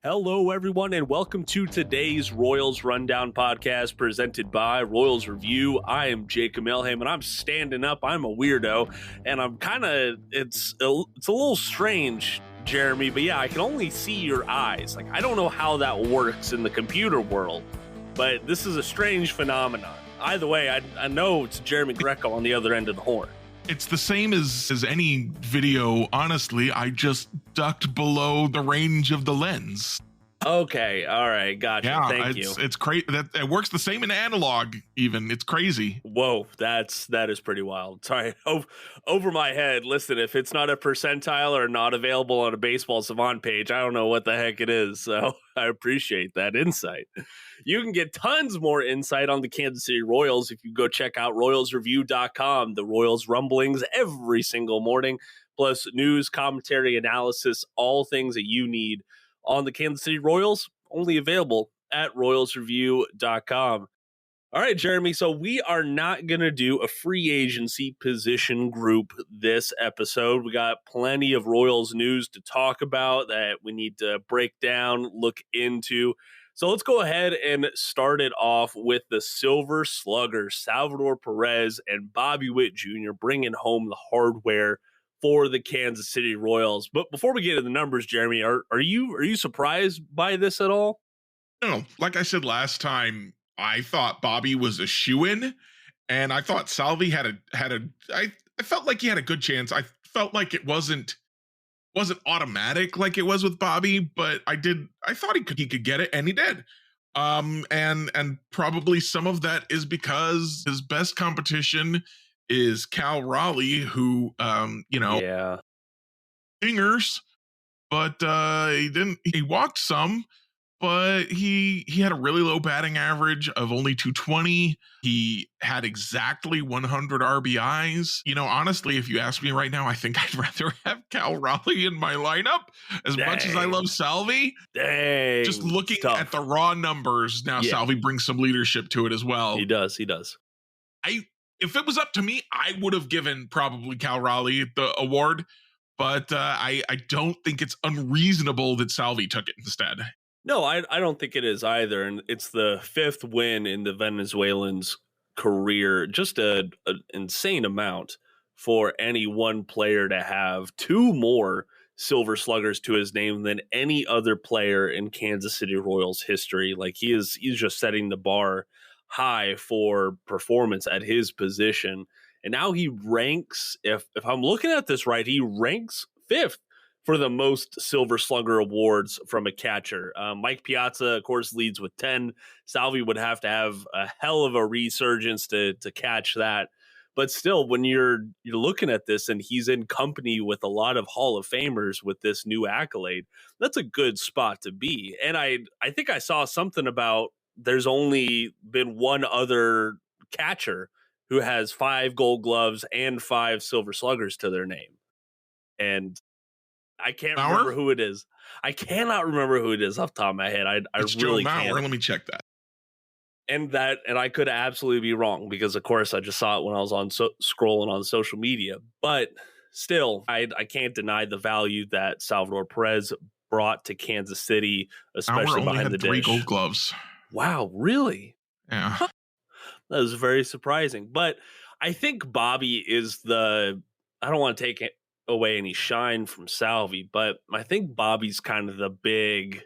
Hello, everyone, and welcome to today's Royals Rundown podcast presented by Royals Review. I am Jacob Milham, and I'm standing up. I'm a weirdo, and I'm kind of, it's a little strange, Jeremy, but yeah, I can only see your eyes. Like, I don't know how that works in the computer world, but this is a strange phenomenon. Either way, I know it's Jeremy Greco on the other end of the horn. It's the same as any video, honestly. I just ducked below the range of the lens. Okay, all right, gotcha. Yeah, Thank you. It's crazy. It works the same in analog, even. It's crazy. Whoa, that is pretty wild. Sorry, over my head. Listen, if it's not a percentile or not available on a Baseball Savant page, I don't know what the heck it is. So I appreciate that insight. You can get tons more insight on the Kansas City Royals if you go check out RoyalsReview.com. The Royals rumblings every single morning, plus news, commentary, analysis, all things that you need on the Kansas City Royals, only available at RoyalsReview.com. All right, Jeremy, so we are not going to do a free agency position group this episode. We got plenty of Royals news to talk about that we need to break down, look into. So let's go ahead and start it off with the Silver Sluggers, Salvador Perez and Bobby Witt Jr. bringing home the hardware for the Kansas City Royals. But before we get into the numbers, Jeremy, are you surprised by this at all? No, like I said last time, I thought Bobby was a shoo-in, and I thought Salvi I felt like he had a good chance. I felt like it wasn't automatic like it was with Bobby, but I thought he could get it, and he did. And probably some of that is because his best competition is Cal Raleigh, who singers, but he walked some, but he had a really low batting average of only 220. He had exactly 100 RBIs. You know, honestly, if you ask me right now, I think I'd rather have Cal Raleigh in my lineup as much as I love Salvi. Dang. Just looking at the raw numbers now, Salvi brings some leadership to it as well. He does. If it was up to me, I would have given probably Cal Raleigh the award, but I don't think it's unreasonable that Salvi took it instead. No, I don't think it is either. And it's the fifth win in the Venezuelan's career. Just an insane amount for any one player to have two more Silver Sluggers to his name than any other player in Kansas City Royals history. Like he's just setting the bar high for performance at his position. And now he ranks, if I'm looking at this right, he ranks fifth for the most Silver Slugger awards from a catcher. Mike Piazza, of course, leads with 10. Salvi would have to have a hell of a resurgence to catch that. But still, when you're looking at this and he's in company with a lot of Hall of Famers with this new accolade, that's a good spot to be. And I think I saw something about there's only been one other catcher who has 5 Gold Gloves and 5 Silver Sluggers to their name. And I can't remember who it is. I cannot remember who it is off the top of my head. I really can't. Let me check that. And I could absolutely be wrong because, of course, I just saw it when I was on scrolling on social media. But still, I can't deny the value that Salvador Perez brought to Kansas City, especially behind the dish. 3 Gold Gloves. Wow, really? Yeah. Huh. That was very surprising. But I think Bobby is I don't want to take away any shine from Salvi, but I think Bobby's kind of the big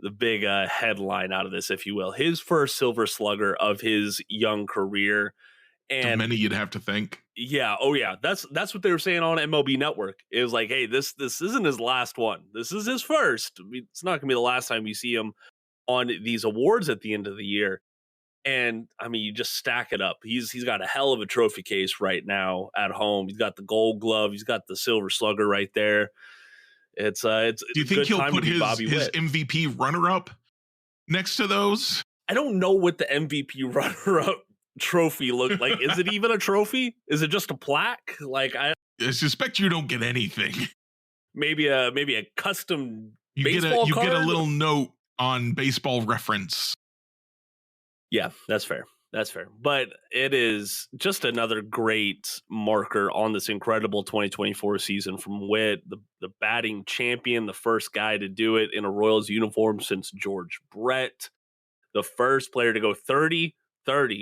headline out of this, if you will. His first Silver Slugger of his young career. And so many you'd have to think. Yeah. Oh yeah. That's what they were saying on MLB Network. It was like, hey, this isn't his last one. This is his first. It's not gonna be the last time you see him on these awards at the end of the year. And I mean, you just stack it up. He's got a hell of a trophy case right now at home. He's got the Gold Glove. He's got the Silver Slugger right there. It's Do you think he'll put his MVP runner-up next to those? I don't know what the MVP runner-up trophy look like. Is it even a trophy? Is it just a plaque? Like I suspect you don't get anything. Maybe a custom baseball you card? get a little note on Baseball Reference. Yeah, that's fair. That's fair. But it is just another great marker on this incredible 2024 season from Witt, the batting champion, the first guy to do it in a Royals uniform since George Brett, the first player to go 30-30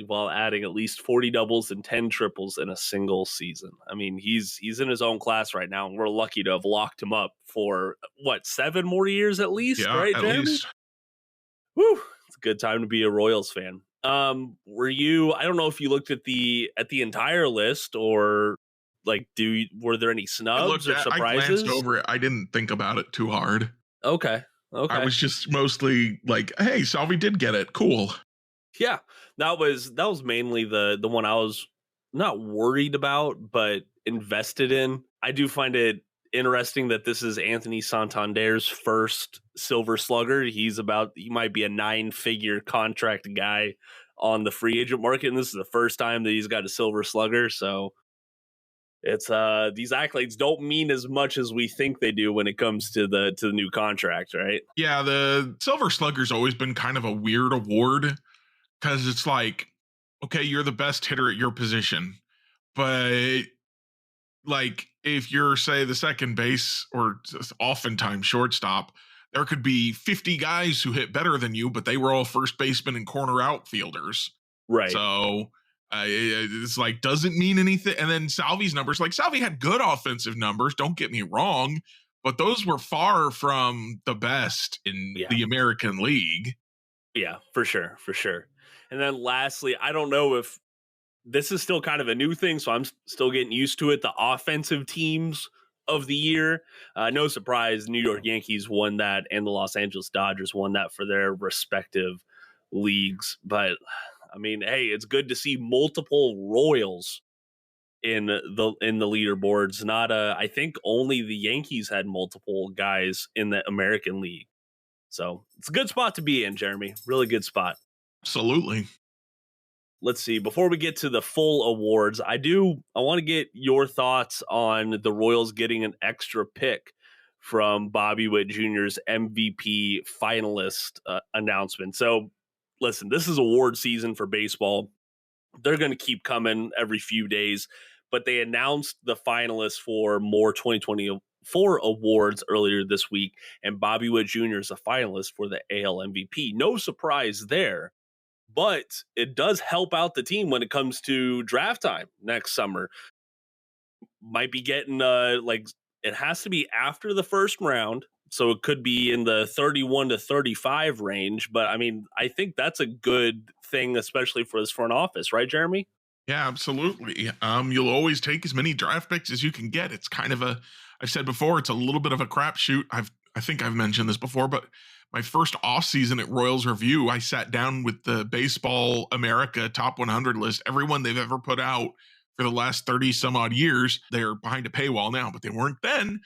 while adding at least 40 doubles and 10 triples in a single season. I mean, he's in his own class right now, and we're lucky to have locked him up for what, 7 more years at least, Yeah, right, at Jeremy? least. Whew, it's a good time to be a Royals fan. Were you? I don't know if you looked at the entire list, or like, were there any snubs or I glanced surprises? over it. I didn't think about it too hard. Okay, I okay. was just mostly like, "Hey, Salvi did get it. Cool." Yeah, that was mainly the one I was not worried about, but invested in. I do find it interesting that this is Anthony Santander's first Silver Slugger. He might be a 9-figure contract guy on the free agent market, and this is the first time that he's got a Silver Slugger. So it's these accolades don't mean as much as we think they do when it comes to the new contract, right? Yeah, the Silver Slugger's always been kind of a weird award because it's like, okay, you're the best hitter at your position, but like if you're say the second base or oftentimes shortstop, there could be 50 guys who hit better than you, but they were all first baseman and corner outfielders. Right. So it's like doesn't mean anything. And then Salvi's numbers, like Salvi had good offensive numbers, don't get me wrong, but those were far from the best in Yeah. the American League. Yeah, for sure, for sure. And then lastly, I don't know if this is still kind of a new thing, so I'm still getting used to it. The offensive teams of the year. No surprise, New York Yankees won that, and the Los Angeles Dodgers won that for their respective leagues. But I mean, hey, it's good to see multiple Royals in the leaderboards. Not I think only the Yankees had multiple guys in the American League. So it's a good spot to be in, Jeremy. Really good spot. Absolutely. Let's see. Before we get to the full awards, I want to get your thoughts on the Royals getting an extra pick from Bobby Witt Jr.'s MVP finalist announcement. So, listen, this is award season for baseball. They're going to keep coming every few days, but they announced the finalists for more 2024 awards earlier this week, and Bobby Witt Jr. is a finalist for the AL MVP. No surprise there, but it does help out the team when it comes to draft time next summer. Might be getting like, it has to be after the first round, so it could be in the 31 to 35 range. But I mean, I think that's a good thing, especially for this front office, right, Jeremy? Yeah, absolutely. You'll always take as many draft picks as you can get. It's kind of a, I've said before, it's a little bit of a crapshoot. I think I've mentioned this before, but my first off season at Royals Review, I sat down with the Baseball America Top 100 list, everyone they've ever put out for the last 30 some odd years. They're behind a paywall now, but they weren't then.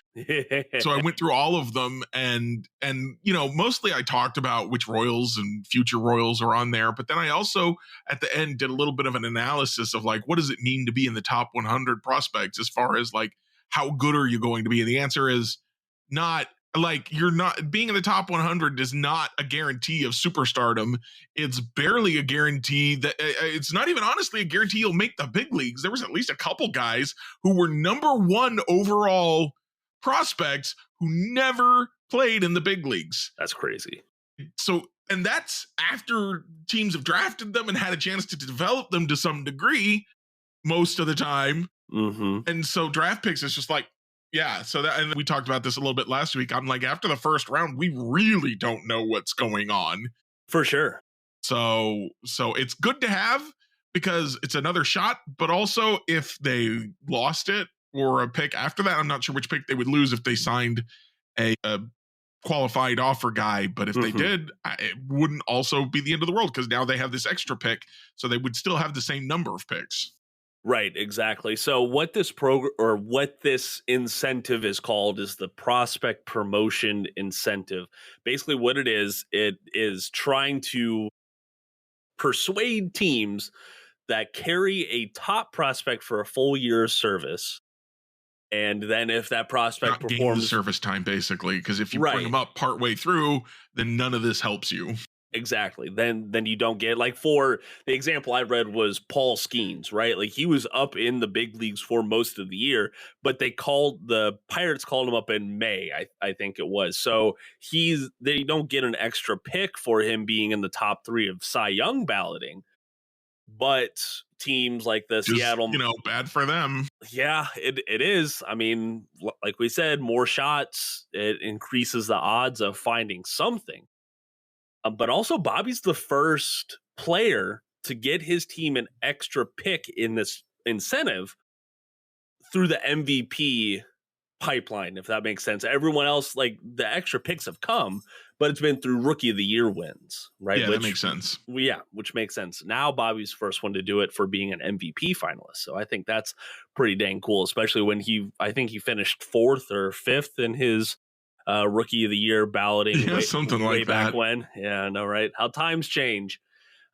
So I went through all of them, and you know, mostly I talked about which Royals and future Royals are on there, but then I also at the end did a little bit of an analysis of like, what does it mean to be in the top 100 prospects, as far as like how good are you going to be? And the answer is not, like, you're not, being in the top 100 is not a guarantee of superstardom. It's barely a guarantee that it's not even honestly a guarantee you'll make the big leagues. There was at least a couple guys who were number one overall prospects who never played in the big leagues. That's crazy. So, and that's after teams have drafted them and had a chance to develop them to some degree most of the time. Mm-hmm. And so draft picks is just like, yeah. So that, and we talked about this a little bit last week. I'm like, after the first round, we really don't know what's going on. For sure. So it's good to have because it's another shot, but also if they lost it or a pick after that, I'm not sure which pick they would lose if they signed a qualified offer guy. But if they did, it wouldn't also be the end of the world because now they have this extra pick. So they would still have the same number of picks. Right, exactly. So what this program or what this incentive is called is the prospect promotion incentive. Basically what it is trying to persuade teams that carry a top prospect for a full year of service. And then if that prospect Not gain the performs service time, basically, because if you right, bring them up partway through, then none of this helps you. Exactly. Then you don't get, like, for the example I read was Paul Skeens, right? Like, he was up in the big leagues for most of the year, but the Pirates called him up in May, I think it was. So they don't get an extra pick for him being in the top 3 of Cy Young balloting, but teams like the Just, Seattle. bad for them. Yeah, it is. I mean, like we said, more shots, it increases the odds of finding something. But also, Bobby's the first player to get his team an extra pick in this incentive through the MVP pipeline, if that makes sense. Everyone else, like, the extra picks have come, but it's been through Rookie of the Year wins, right? Yeah, that makes sense. Which makes sense. Now Bobby's first one to do it for being an MVP finalist. So I think that's pretty dang cool, especially when I think he finished 4th or 5th in his Rookie of the Year balloting Yeah, something like way back that. when. Yeah, I know, right? How times change.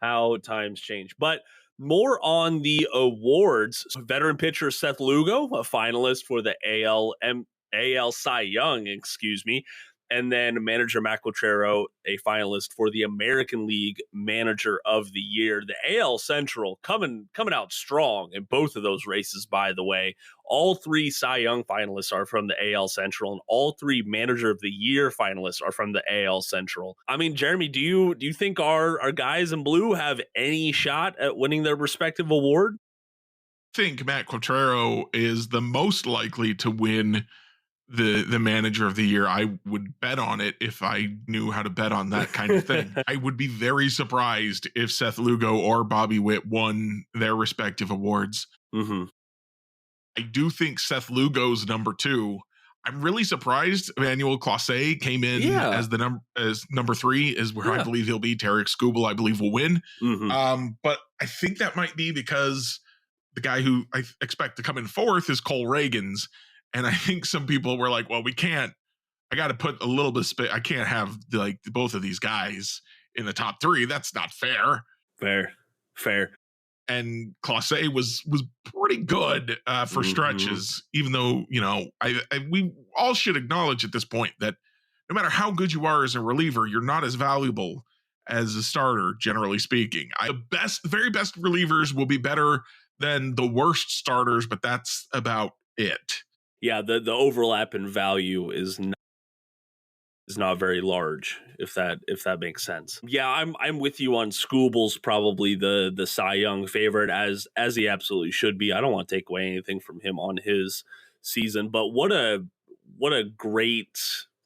How times change. But more on the awards. So veteran pitcher Seth Lugo, a finalist for the AL Cy Young, excuse me. And then manager Matt Quatraro, a finalist for the American League Manager of the Year. The AL Central coming out strong in both of those races, by the way. All 3 Cy Young finalists are from the AL Central, and all 3 Manager of the Year finalists are from the AL Central. I mean, Jeremy, do you think our guys in blue have any shot at winning their respective award? I think Matt Quatraro is the most likely to win the manager of the year. I would bet on it if I knew how to bet on that kind of thing. I would be very surprised if Seth Lugo or Bobby Witt won their respective awards. Mm-hmm. I do think Seth Lugo's number 2. I'm really surprised Emmanuel Clase came in Yeah. as number 3, is where I believe he'll be. Tarek Skubal, I believe, will win. Mm-hmm. But I think that might be because the guy who I expect to come in 4th is Cole Reagans. And I think some people were like, well, I got to put a little bit I can't have both of these guys in the top 3. That's not fair. Fair. And Clase was pretty good for stretches, even though, we all should acknowledge at this point that no matter how good you are as a reliever, you're not as valuable as a starter, generally speaking. The very best relievers will be better than the worst starters, but that's about it. Yeah, the overlap in value is not very large, if that makes sense. Yeah, I'm with you on Skubal's probably the Cy Young favorite, as he absolutely should be. I don't want to take away anything from him on his season, but what a great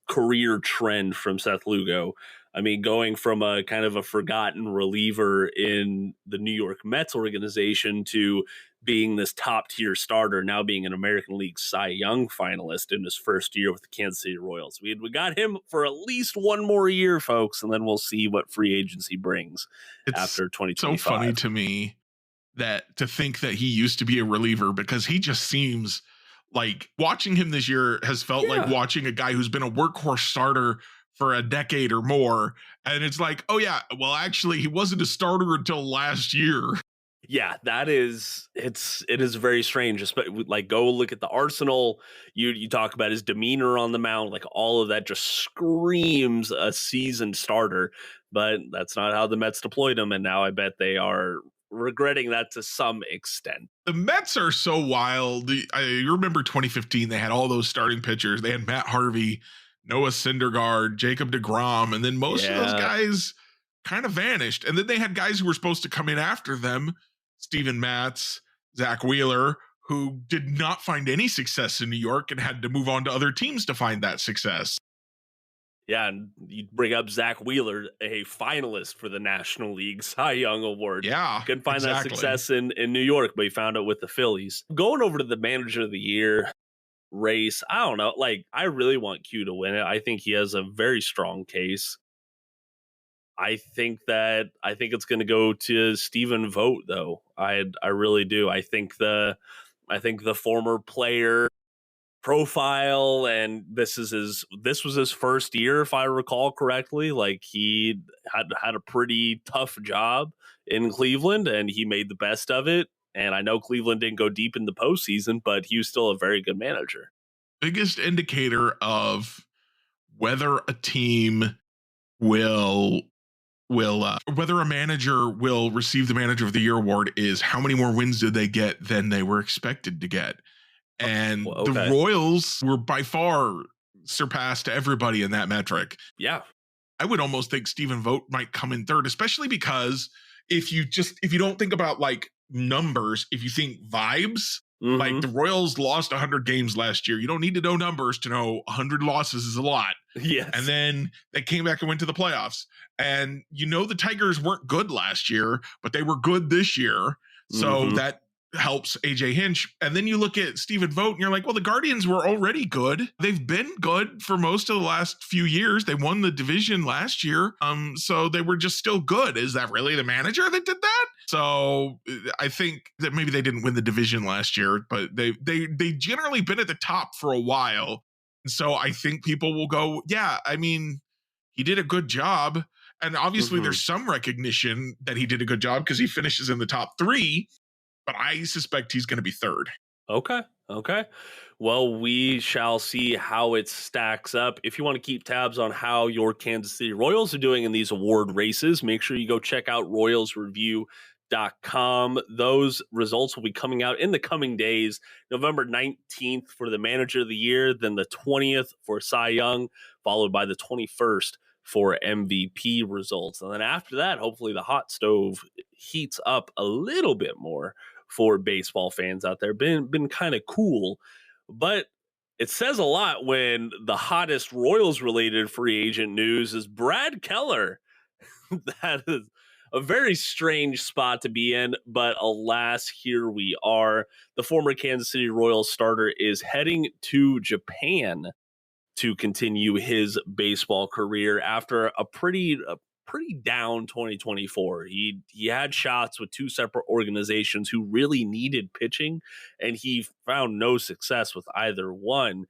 career trend from Seth Lugo. I mean, going from a kind of a forgotten reliever in the New York Mets organization to being this top tier starter, now being an American League Cy Young finalist in his first year with the Kansas City Royals. We got him for at least one more year, folks, and then we'll see what free agency brings after 2025. So funny to me to think that he used to be a reliever, because he just seems like, watching him this year has felt like watching a guy who's been a workhorse starter for a decade or more. And it's like, oh yeah, well, actually he wasn't a starter until last year. Yeah, it is very strange. Like, go look at the Arsenal. You talk about his demeanor on the mound, like all of that just screams a seasoned starter. But that's not how the Mets deployed him, and now I bet they are regretting that to some extent. The Mets are so wild. I remember 2015, they had all those starting pitchers. They had Matt Harvey, Noah Syndergaard, Jacob deGrom, and then most of those guys kind of vanished. And then they had guys who were supposed to come in after them, Steven Matz, Zach Wheeler, who did not find any success in New York and had to move on to other teams to find that success. Yeah, and you bring up Zach Wheeler, a finalist for the National League Cy Young Award. Yeah, couldn't find that success in New York, but he found it with the Phillies. Going over to the Manager of the Year race, I don't know. Like, I really want Q to win it. I think he has a very strong case. I think it's going to go to Stephen Vogt, though. I really do. I think the former player profile, and this was his first year, if I recall correctly. Like, he had a pretty tough job in Cleveland, and he made the best of it. And I know Cleveland didn't go deep in the postseason, but he was still a very good manager. Biggest indicator of whether a team will will whether a manager will receive the Manager of the Year award is how many more wins did they get than they were expected to get. And Well, the okay. Royals were by far surpassed everybody in that metric. Yeah. I would almost think Stephen Vogt might come in third, especially because if you don't think about like numbers, if you think vibes, like the Royals lost 100 games last year. You don't need to know numbers to know 100 losses is a lot. Yes. And then they came back and went to the playoffs. And the Tigers weren't good last year, but they were good this year. So that helps AJ Hinch. And then you look at Stephen Vogt and you're like, well, the Guardians were already good. They've been good for most of the last few years. They won the division last year. So they were just still good. Is that really the manager that did that? So I think that maybe they didn't win the division last year, but they generally been at the top for a while. And so I think people will go, yeah, I mean, he did a good job. And obviously there's some recognition that he did a good job because he finishes in the top 3. But I suspect he's going to be third. Okay. Well, we shall see how it stacks up. If you want to keep tabs on how your Kansas City Royals are doing in these award races, make sure you go check out royalsreview.com. Those results will be coming out in the coming days. November 19th for the Manager of the Year, then the 20th for Cy Young, followed by the 21st for MVP results. And then after that, hopefully the hot stove heats up a little bit more for baseball fans out there. Been kind of cool, but it says a lot when the hottest Royals related free agent news is Brad Keller. That is a very strange spot to be in, but alas, here we are. The former Kansas City Royals starter is heading to Japan to continue his baseball career after a pretty down 2024. He had shots with 2 separate organizations who really needed pitching, and he found no success with either one.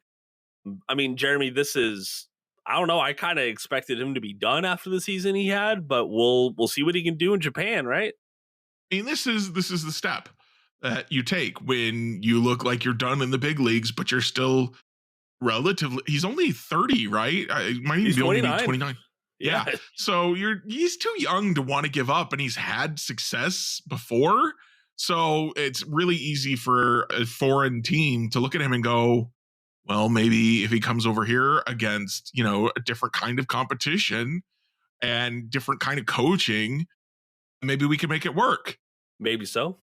I mean, Jeremy, I don't know. I kind of expected him to be done after the season he had, but we'll see what he can do in Japan, right? I mean, this is the step that you take when you look like you're done in the big leagues, but you're still relatively. He's only 30, right? Might even be only 29. Yeah. So he's too young to want to give up, and he's had success before. So it's really easy for a foreign team to look at him and go, well, maybe if he comes over here against, a different kind of competition and different kind of coaching, maybe we can make it work. Maybe so.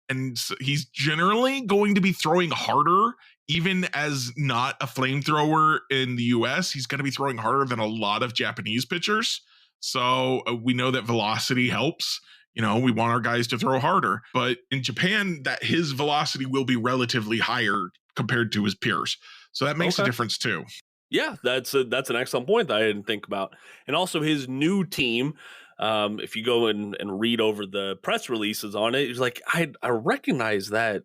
And so he's generally going to be throwing harder, even as not a flamethrower in the US. He's going to be throwing harder than a lot of Japanese pitchers. So we know that velocity helps. We want our guys to throw harder. But in Japan, that his velocity will be relatively higher compared to his peers. So that makes a difference too. Yeah, that's an excellent point that I didn't think about. And also his new team, if you go and read over the press releases on it, it's like I recognize that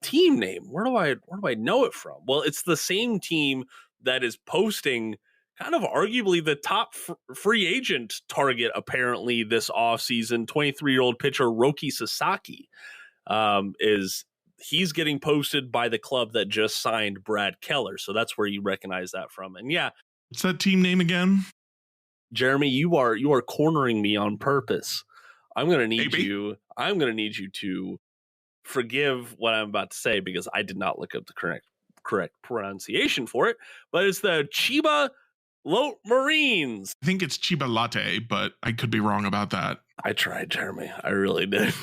team name. Where do I know it from? Well, it's the same team that is posting kind of arguably the top free agent target apparently this offseason. 23-year-old pitcher Roki Sasaki he's getting posted by the club that just signed Brad Keller. So that's where you recognize that from. And yeah, what's that team name again? Jeremy, you are cornering me on purpose. I'm going to need you to forgive what I'm about to say because I did not look up the correct pronunciation for it, but it's the Chiba Lotte Marines. I think it's Chiba Latte, but I could be wrong about that. I tried, Jeremy. I really did.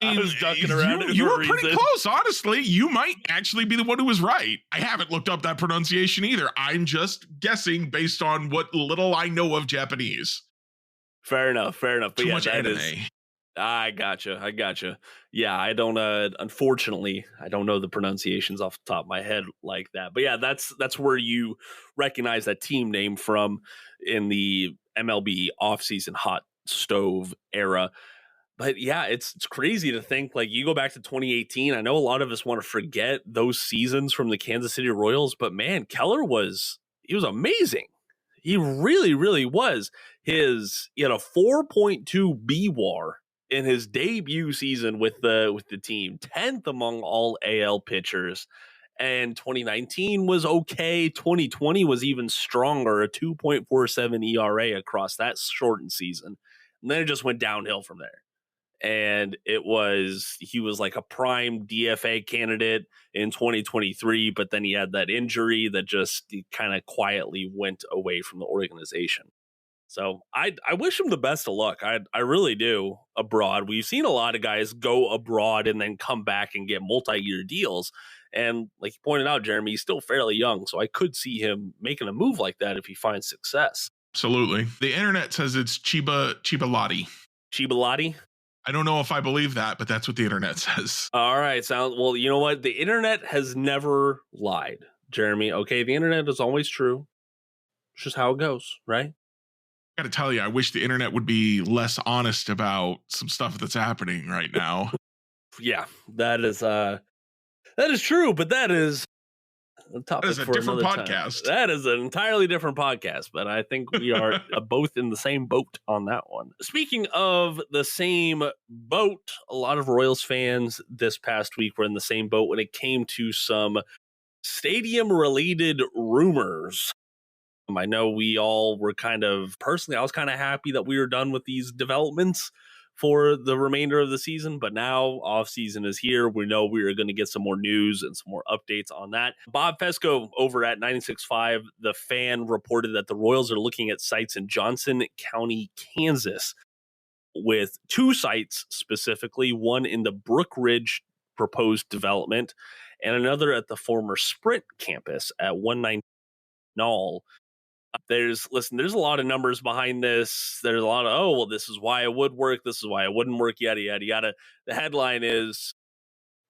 I was ducking around. You were pretty close, honestly. You might actually be the one who was right. I haven't looked up that pronunciation either. I'm just guessing based on what little I know of Japanese. Fair enough. But Too much anime. I gotcha. Yeah, I don't. Unfortunately, I don't know the pronunciations off the top of my head like that. But yeah, that's where you recognize that team name from in the MLB offseason hot stove era. But yeah, it's crazy to think, like, you go back to 2018. I know a lot of us want to forget those seasons from the Kansas City Royals, but man, Keller was amazing. He really, really was. He had a 4.2 BWAR in his debut season with the team, 10th among all AL pitchers. And 2019 was okay. 2020 was even stronger, a 2.47 ERA across that shortened season. And then it just went downhill from there. And he was like a prime DFA candidate in 2023, but then he had that injury that just kind of quietly went away from the organization. So I wish him the best of luck. I really do abroad. We've seen a lot of guys go abroad and then come back and get multi-year deals. And like you pointed out, Jeremy, he's still fairly young. So I could see him making a move like that if he finds success. Absolutely. The internet says it's Chiba Lottie. Chiba Lottie? I don't know if I believe that, but that's what the internet says. All right. Well, you know what? The internet has never lied, Jeremy. Okay. The internet is always true. It's just how it goes, right? I got to tell you, I wish the internet would be less honest about some stuff that's happening right now. Yeah, that is true, but that is a topic that is a for different another podcast. Time. That is an entirely different podcast, but I think we are both in the same boat on that one. Speaking of the same boat, a lot of Royals fans this past week were in the same boat when it came to some stadium-related rumors. I know we all were personally, I was kind of happy that we were done with these developments for the remainder of the season, but now off season is here. We know we are going to get some more news and some more updates on that. Bob Fesco over at 96.5, The Fan, reported that the Royals are looking at sites in Johnson County, Kansas, with 2 sites specifically, one in the Brook Ridge proposed development and another at the former Sprint campus at 119 Knoll. There's a lot of numbers behind this. There's a lot of, this is why it would work. This is why it wouldn't work. Yada, yada, yada. The headline is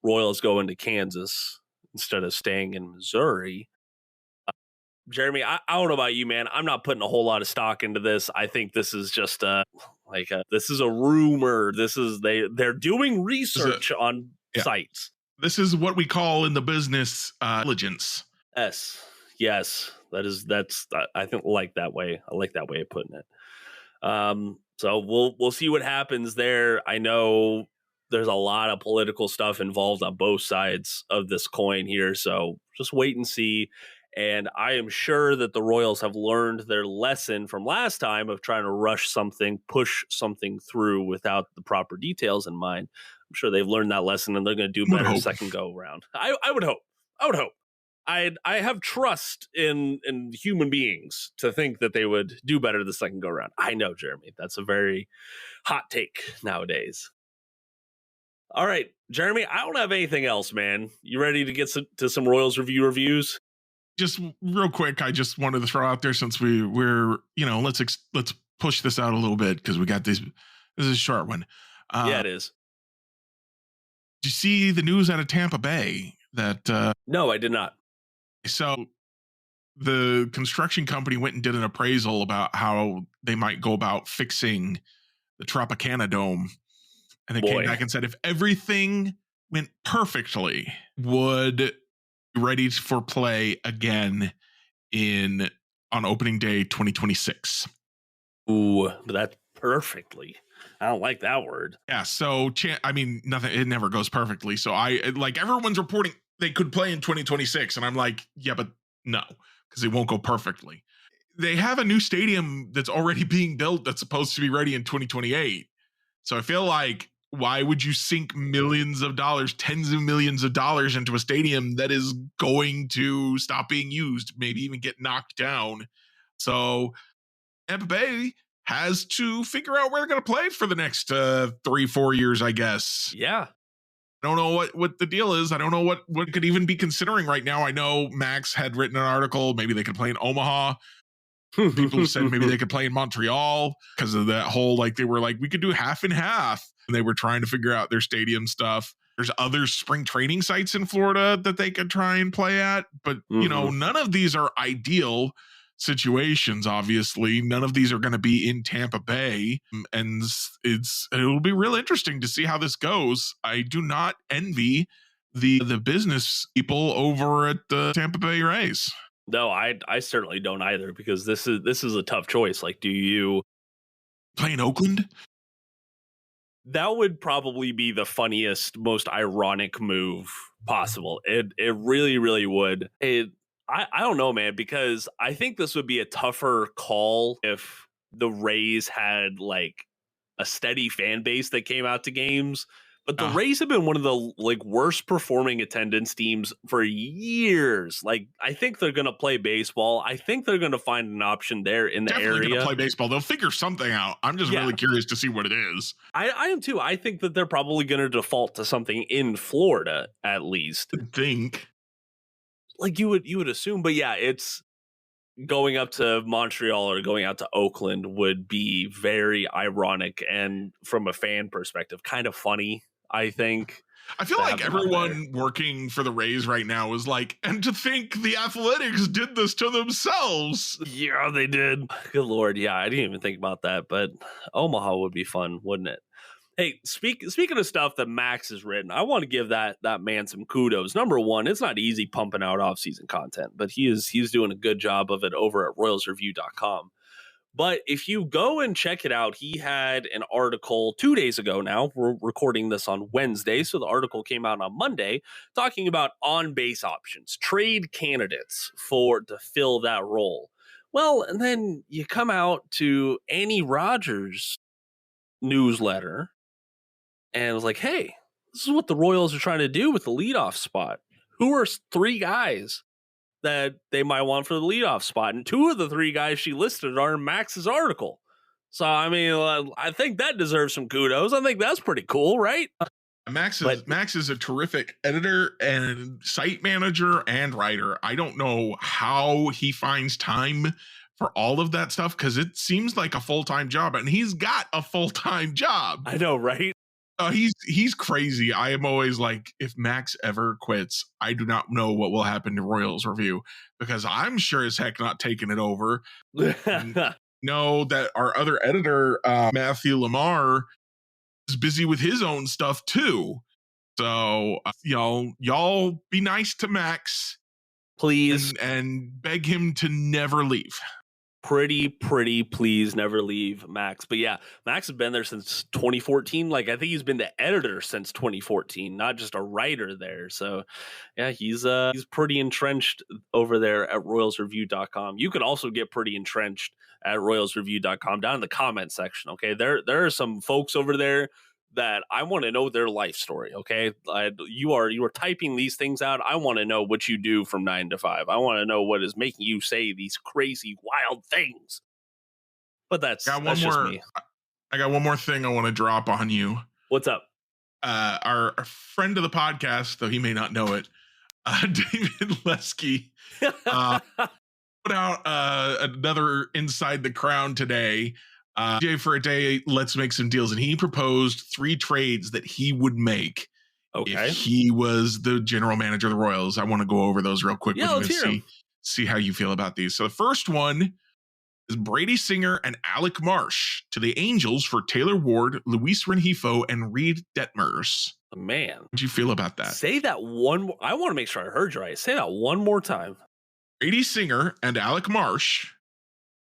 Royals go into Kansas instead of staying in Missouri. Jeremy, I don't know about you, man. I'm not putting a whole lot of stock into this. I think this is just this is a rumor. They're doing research on sites. This is what we call in the business diligence. Yes. I think like that way. I like that way of putting it. So we'll see what happens there. I know there's a lot of political stuff involved on both sides of this coin here. So just wait and see. And I am sure that the Royals have learned their lesson from last time of trying to rush something, push something through without the proper details in mind. I'm sure they've learned that lesson and they're going to do better second go around. I would hope. I have trust in human beings to think that they would do better the second go around. I know, Jeremy, that's a very hot take nowadays. All right, Jeremy, I don't have anything else, man. You ready to get to some Royals reviews? Just real quick, I just wanted to throw out there, since we're let's push this out a little bit because we got this. This is a short one. Yeah, it is. Did you see the news out of Tampa Bay that? No, I did not. So the construction company went and did an appraisal about how they might go about fixing the Tropicana Dome. And they came back and said if everything went perfectly, would be ready for play again on opening day 2026. Ooh, but that's perfectly. I don't like that word. Yeah, so nothing, it never goes perfectly. So everyone's reporting they could play in 2026. And I'm like, yeah, but no, because it won't go perfectly. They have a new stadium that's already being built that's supposed to be ready in 2028. So I feel like, why would you sink millions of dollars, tens of millions of dollars into a stadium that is going to stop being used, maybe even get knocked down? So Tampa Bay has to figure out where they're going to play for the next 3-4 years, I guess. Yeah. I don't know what the deal is. I don't know what could even be considering right now. I know Max had written an article. Maybe they could play in Omaha. People said maybe they could play in Montreal because of that whole, they were like, we could do half and half. And they were trying to figure out their stadium stuff. There's other spring training sites in Florida that they could try and play at. But, none of these are ideal situations. Obviously, none of these are going to be in Tampa Bay, and it'll be real interesting to see how this goes. I do not envy the business people over at the Tampa Bay Rays. No, I certainly don't either, because this is a tough choice. Do you play in Oakland? That would probably be the funniest, most ironic move possible. It really, really would. I don't know, man, because I think this would be a tougher call if the Rays had like a steady fan base that came out to games. But the Rays have been one of the like worst performing attendance teams for years. Like, I think they're going to play baseball. I think they're going to find an option there in the Definitely area. going to play baseball. They'll figure something out. I'm just really curious to see what it is. I am too. I think that they're probably going to default to something in Florida at least. I think. Like you would assume, but yeah, it's going up to Montreal or going out to Oakland would be very ironic and from a fan perspective, kind of funny, I think. I feel like everyone working for the Rays right now is like, and to think the Athletics did this to themselves. Yeah, they did. Good Lord. Yeah, I didn't even think about that, but Omaha would be fun, wouldn't it? Hey, speaking of stuff that Max has written, I want to give that man some kudos. Number one, it's not easy pumping out off-season content, but he's doing a good job of it over at royalsreview.com. But if you go and check it out, he had an article 2 days ago now. We're recording this on Wednesday, so the article came out on Monday talking about on-base options, trade candidates to fill that role. Well, and then you come out to Annie Rogers' newsletter, and it was like, hey, this is what the Royals are trying to do with the leadoff spot. Who are 3 guys that they might want for the leadoff spot? And 2 of the 3 guys she listed are in Max's article. So, I mean, I think that deserves some kudos. I think that's pretty cool, right? Max is a terrific editor and site manager and writer. I don't know how he finds time for all of that stuff because it seems like a full-time job, and he's got a full-time job. I know, right? He's crazy. I am always like, if Max ever quits, I do not know what will happen to Royals Review because I'm sure as heck not taking it over. Know that our other editor, Matthew Lamar, is busy with his own stuff too. So y'all be nice to Max, please, and beg him to never leave. Pretty please never leave Max. But yeah, Max has been there since 2014. Like, I think he's been the editor since 2014, not just a writer there. So yeah, he's pretty entrenched over there at royalsreview.com. You could also get pretty entrenched at royalsreview.com down in the comment section. Okay, there are some folks over there that I want to know their life story. Okay, you are typing these things out. I want to know what you do from 9 to 5. I want to know what is making you say these crazy, wild things. But that's just me. I got one more thing I want to drop on you. What's up? Our friend of the podcast, though he may not know it, David Lesky, put out another Inside the Crown today. Jay for a day, let's make some deals. And he proposed 3 trades that he would make if he was the general manager of the Royals. I want to go over those real quick with you and see how you feel about these. So the first one is Brady Singer and Alec Marsh to the Angels for Taylor Ward, Luis Rengifo, and Reed Detmers. Man, how'd you feel about that? Say that one more. I want to make sure I heard you right. Say that one more time. Brady Singer and Alec Marsh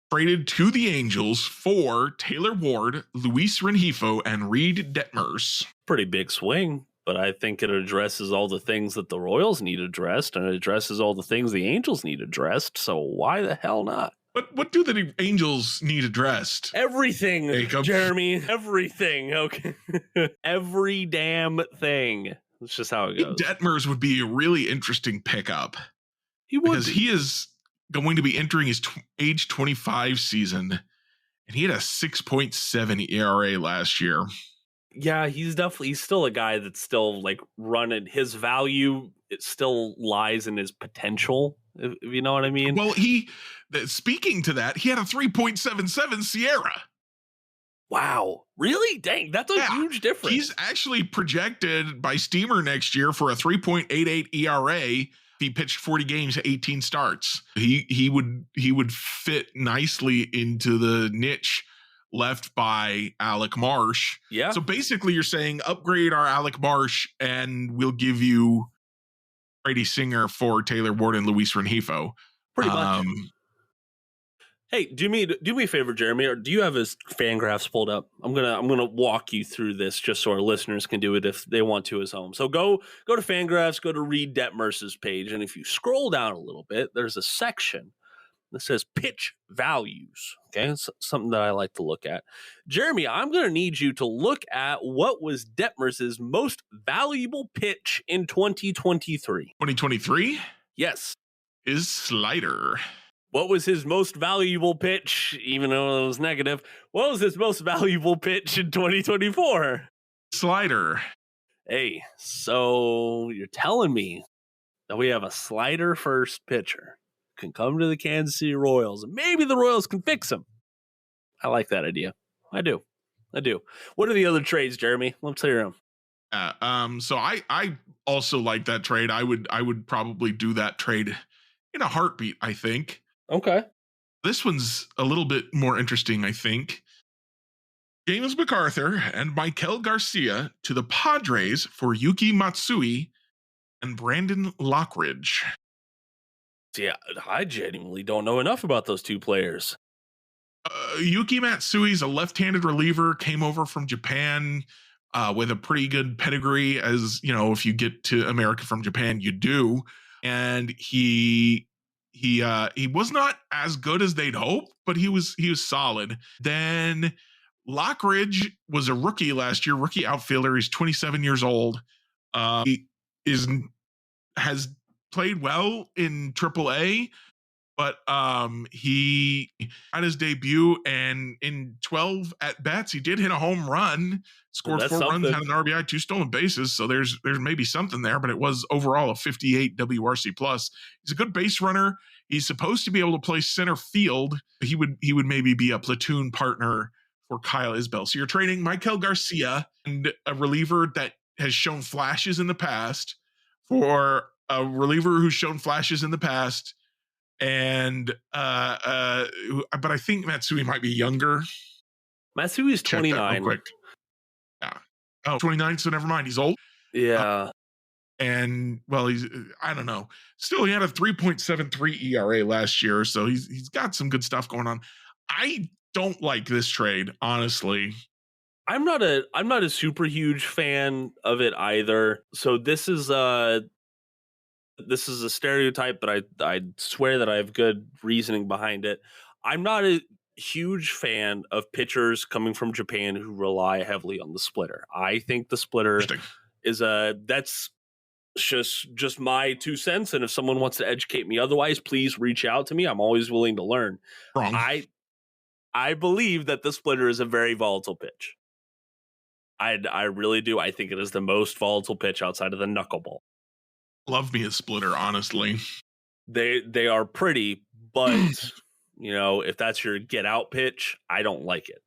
traded to the Angels for Taylor Ward, Luis Rengifo, and Reed Detmers. Pretty big swing, but I think it addresses all the things that the Royals need addressed, and it addresses all the things the Angels need addressed. So why the hell not? But what do the Angels need addressed? Everything, Jacob. Jeremy. Everything. Okay. Every damn thing. That's just how it goes. Detmers would be a really interesting pickup. He would, because he is going to be entering his age 25 season, and he had a 6.7 ERA last year. Yeah, he's still a guy that's still like running. His value, it still lies in his potential, if you know what I mean. Well, speaking to that, he had a 3.77 Sierra. Wow, really? Dang, that's a huge difference. He's actually projected by Steamer next year for a 3.88 ERA. He pitched 40 games, 18 starts. He would fit nicely into the niche left by Alec Marsh. Yeah. So basically you're saying upgrade our Alec Marsh and we'll give you Brady Singer for Taylor Ward and Luis Rengifo. Pretty much. Hey, do me a favor, Jeremy, or do you have his fan graphs pulled up? I'm gonna walk you through this just so our listeners can do it if they want to as home. So go to fan graphs, go to Reed Detmerce's page, and if you scroll down a little bit, there's a section that says pitch values. Okay, it's something that I like to look at. Jeremy, I'm gonna need you to look at what was Detmerce's most valuable pitch in 2023. 2023 Yes. is slider. What was his most valuable pitch, even though it was negative? What was his most valuable pitch in 2024? Slider. Hey, so you're telling me that we have a slider first pitcher can come to the Kansas City Royals, and maybe the Royals can fix him. I like that idea. I do. What are the other trades, Jeremy? Let's hear them. So I also like that trade. I would probably do that trade in a heartbeat, I think. Okay. This one's a little bit more interesting, I think. James MacArthur and Maikel Garcia to the Padres for Yuki Matsui and Brandon Lockridge. Yeah, I genuinely don't know enough about those two players. Yuki Matsui's a left-handed reliever, came over from Japan with a pretty good pedigree. As you know, if you get to America from Japan, you do. And he was not as good as they'd hoped, but he was solid. Then Lockridge was a rookie last year, rookie outfielder. He's 27 years old. He has played well in AAA, but he had his debut, and in 12 at bats, he did hit a home run, scored 4 runs, had an RBI, 2 stolen bases. So there's maybe something there, but it was overall a 58 WRC plus. He's a good base runner. He's supposed to be able to play center field. He would maybe be a platoon partner for Kyle Isbell. So you're trading Maikel Garcia and a reliever that has shown flashes in the past for a reliever who's shown flashes in the past. And but I think Matsui might be younger. Matsui is 29. Quick. Yeah. Oh, 29, so never mind. He's old. Yeah. And well, I don't know. Still, he had a 3.73 ERA last year, so he's got some good stuff going on. I don't like this trade, honestly. I'm not a super huge fan of it either. So this is a stereotype, but I swear that I have good reasoning behind it. I'm not a huge fan of pitchers coming from Japan who rely heavily on the splitter. I think the splitter is that's just my 2 cents. And if someone wants to educate me otherwise, please reach out to me. I'm always willing to learn. Wrong. I believe that the splitter is a very volatile pitch. I really do. I think it is the most volatile pitch outside of the knuckleball. Love me a splitter, honestly. They are pretty, but you know, if that's your get out pitch, I don't like it.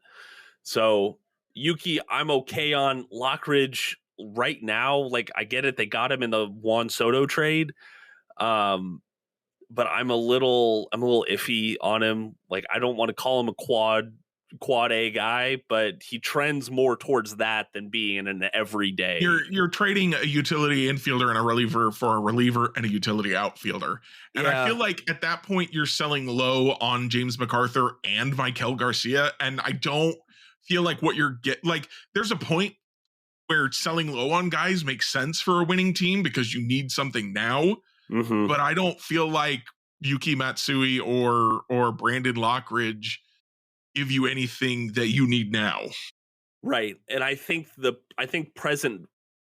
So Yuki, I'm okay on. Lockridge right now. Like, I get it, they got him in the Juan Soto trade, but I'm a little iffy on him. Like, I don't want to call him a quad A guy, but he trends more towards that than being an everyday. You're trading a utility infielder and a reliever for a reliever and a utility outfielder. And I feel like at that point you're selling low on James MacArthur and Maikel Garcia. And I don't feel like what you're there's a point where selling low on guys makes sense for a winning team because you need something now. Mm-hmm. But I don't feel like Yuki Matsui or Brandon Lockridge give you anything that you need now. Right. And I think present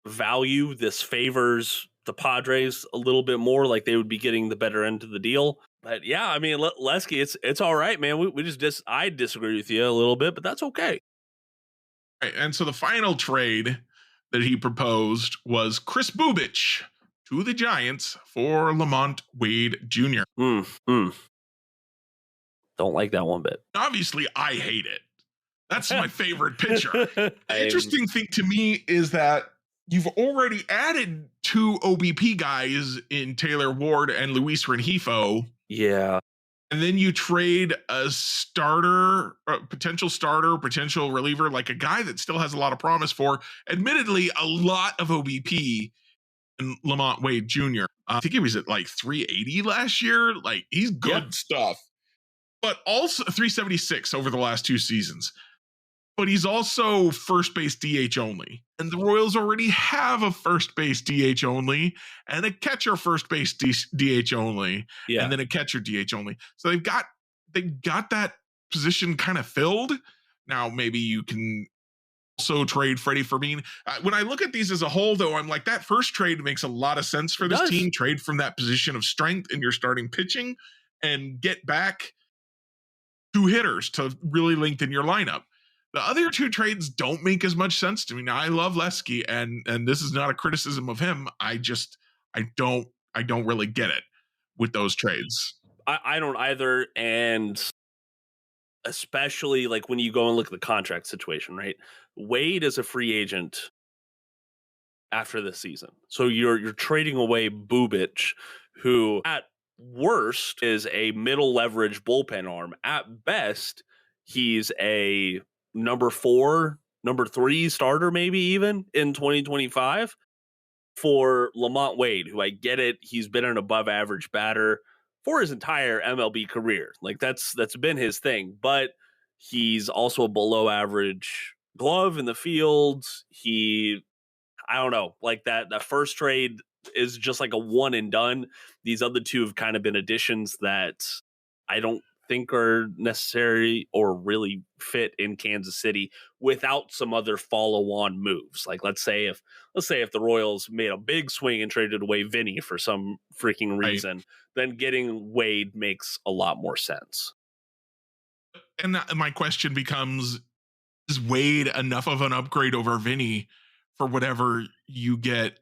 value, this favors the Padres a little bit more, like they would be getting the better end of the deal. But yeah, I mean, Lesky, it's all right, man. I disagree with you a little bit, but that's okay. Right. And so the final trade that he proposed was Chris Bubich to the Giants for Lamont Wade Jr. Don't like that one bit. Obviously, I hate it. That's my favorite pitcher. The interesting thing to me is that you've already added 2 OBP guys in Taylor Ward and Luis Rengifo. Yeah. And then you trade a potential reliever, like a guy that still has a lot of promise for, admittedly, a lot of OBP in Lamont Wade Jr. I think he was at like 380 last year. Like, he's good stuff. but also 376 over the last 2 seasons. But he's also first base DH only. And the Royals already have a first base DH only and a catcher first base DH only, and Yeah. then a catcher DH only. So they've got that position kind of filled. Now maybe you can also trade Freddie Fermin. When I look at these as a whole, though, I'm like, that first trade makes a lot of sense for It this does. team. Trade from that position of strength in your starting pitching and get back 2 hitters to really lengthen your lineup. The other 2 trades don't make as much sense to me. Now I love Lesky, and this is not a criticism of him. I don't really get it with those trades. I don't either. And especially like when you go and look at the contract situation, right? Wade is a free agent after this season. So you're trading away Bubic, who at worst is a middle leverage bullpen arm. At best, he's a number 4, number 3 starter, maybe even in 2025 for Lamont Wade, who I get it. He's been an above average batter for his entire MLB career. Like that's been his thing, but he's also a below average glove in the field. I don't know, like that first trade is just like a one and done. These other two have kind of been additions that I don't think are necessary or really fit in Kansas City without some other follow-on moves. Like let's say if the Royals made a big swing and traded away Vinny for some freaking Right. reason, then getting Wade makes a lot more sense. And my question becomes, is Wade enough of an upgrade over Vinny for whatever you get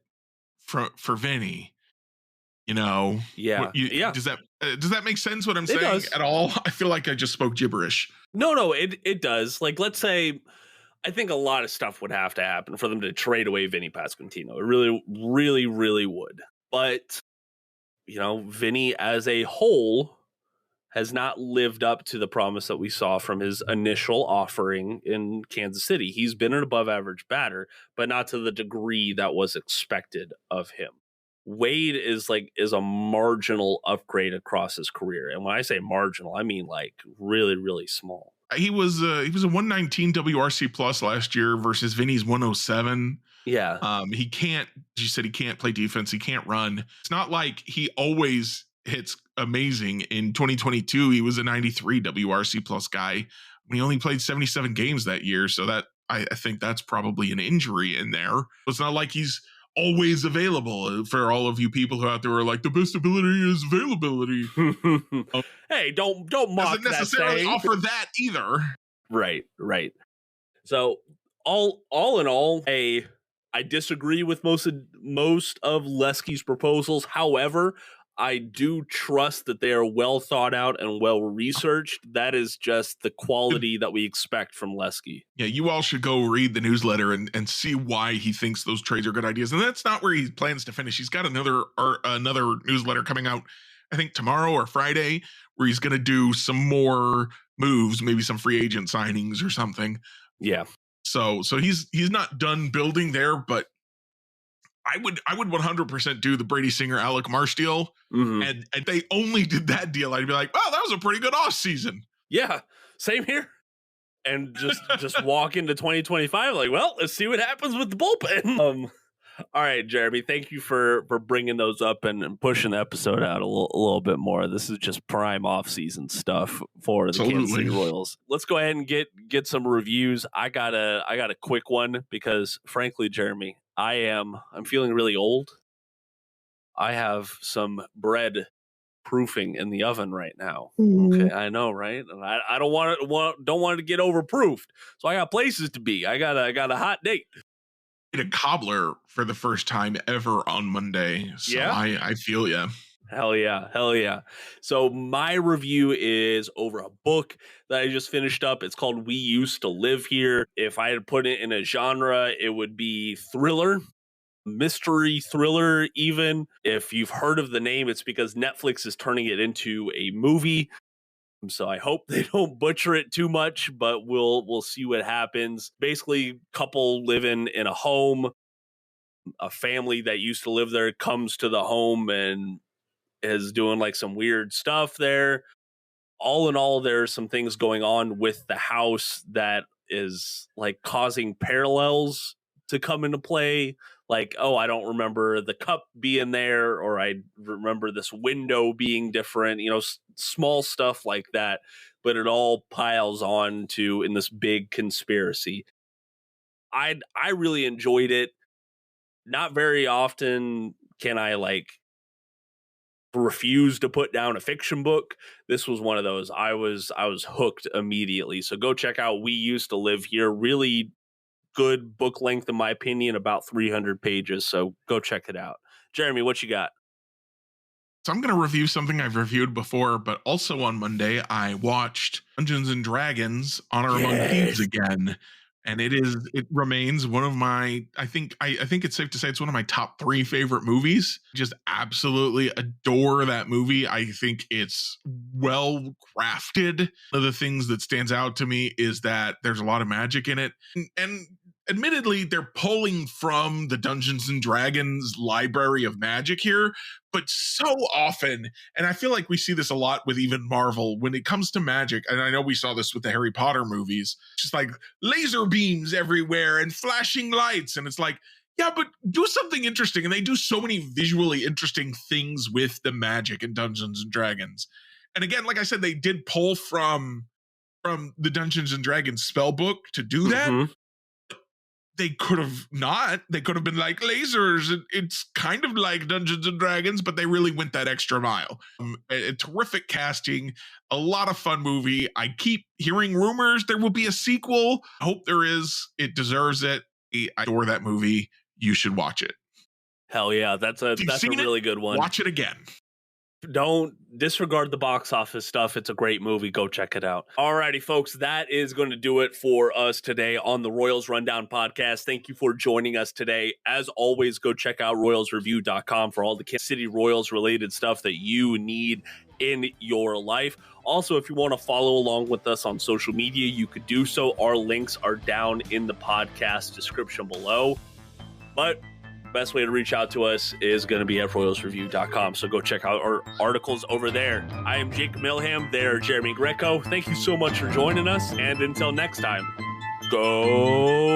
for Vinny? You know, Yeah. what you Yeah. does that make sense what I'm It saying does. at all? I feel like I just spoke gibberish. No, it does. Like let's say I think a lot of stuff would have to happen for them to trade away Vinny Pasquantino. It really, really, really would. But, Vinny as a whole has not lived up to the promise that we saw from his initial offering in Kansas City. He's been an above average batter, but not to the degree that was expected of him. Wade is a marginal upgrade across his career. And when I say marginal, I mean like really, really small. He was a 119 WRC plus last year versus Vinny's 107. Yeah. He can't. You said he can't play defense. He can't run. It's not like he always hits amazing. In 2022, he was a 93 WRC plus guy. He only played 77 games that year, so that I think that's probably an injury in there. It's not like he's always available. For all of you people who out there are like, the best ability is availability. Hey, don't mock Doesn't that necessarily saying. offer that either. Right. So all in all, I disagree with most of Lesky's proposals. However, I do trust that they are well thought out and well researched. That is just the quality that we expect from Lesky. Yeah, you all should go read the newsletter and see why he thinks those trades are good ideas. And that's not where he plans to finish. He's got another newsletter coming out, I think tomorrow or Friday, where he's going to do some more moves, maybe some free agent signings or something. Yeah. So he's not done building there, but I would 100% do the Brady Singer Alec Marsh deal. Mm-hmm. And if they only did that deal, I'd be like, wow, that was a pretty good off season. Yeah, same here. And just walk into 2025 like, well, let's see what happens with the bullpen. All right, Jeremy, thank you for bringing those up and pushing the episode out a little bit more. This is just prime off-season stuff for the Kansas City Royals. Let's go ahead and get some reviews. I got a quick one because, frankly, Jeremy, I'm feeling really old. I have some bread proofing in the oven right now. Okay, I know, right? And I don't want it to get overproofed. So I got places to be. I got a hot date. A cobbler for the first time ever on Monday. So yeah, I feel ya. Hell yeah. So my review is over a book that I just finished up. It's called We Used to Live Here. If I had to put it in a genre, it would be thriller, mystery thriller even. If you've heard of the name, it's because Netflix is turning it into a movie. So I hope they don't butcher it too much, but we'll see what happens. Basically, couple living in a home. A family that used to live there comes to the home and is doing like some weird stuff there. all in all, there are some things going on with the house that is like causing parallels to come into play. Like, oh, I don't remember the cup being there, or I remember this window being different, small stuff like that. But it all piles on to in this big conspiracy. I really enjoyed it. Not very often can I refuse to put down a fiction book. This was one of those. I was hooked immediately. So go check out We Used to Live Here. Really good book length, in my opinion, about 300 pages. So go check it out. Jeremy, what you got? So I'm going to review something I've reviewed before, but also on Monday, I watched Dungeons and Dragons Honor Among Thieves again. And it remains one of my, I think it's safe to say it's one of my top 3 favorite movies. Just absolutely adore that movie. I think it's well crafted. One of the things that stands out to me is that there's a lot of magic in it. And admittedly, they're pulling from the Dungeons and Dragons library of magic here, but so often, and I feel like we see this a lot with even Marvel, when it comes to magic, and I know we saw this with the Harry Potter movies, just like laser beams everywhere and flashing lights, and it's like, yeah, but do something interesting. And they do so many visually interesting things with the magic in Dungeons and Dragons. And again, like I said, they did pull from the Dungeons and Dragons spell book to do that. Mm-hmm. They could have not. They could have been like lasers. It's kind of like Dungeons and Dragons, but they really went that extra mile. A terrific casting, a lot of fun movie. I keep hearing rumors there will be a sequel. I hope there is. It deserves it. I adore that movie. You should watch it. Hell yeah, that's a really good one. Watch it again. Don't disregard the box office stuff. It's a great movie. Go check it out. Alrighty, folks, that is going to do it for us today on the Royals Rundown podcast. Thank you for joining us today. As always, go check out royalsreview.com for all the Kansas City Royals related stuff that you need in your life. Also, if you want to follow along with us on social media, you could do so. Our links are down in the podcast description below. But best way to reach out to us is going to be at royalsreview.com. So go check out our articles over there. I am Jake Milham. They're Jeremy Greco. Thank you so much for joining us. And until next time, go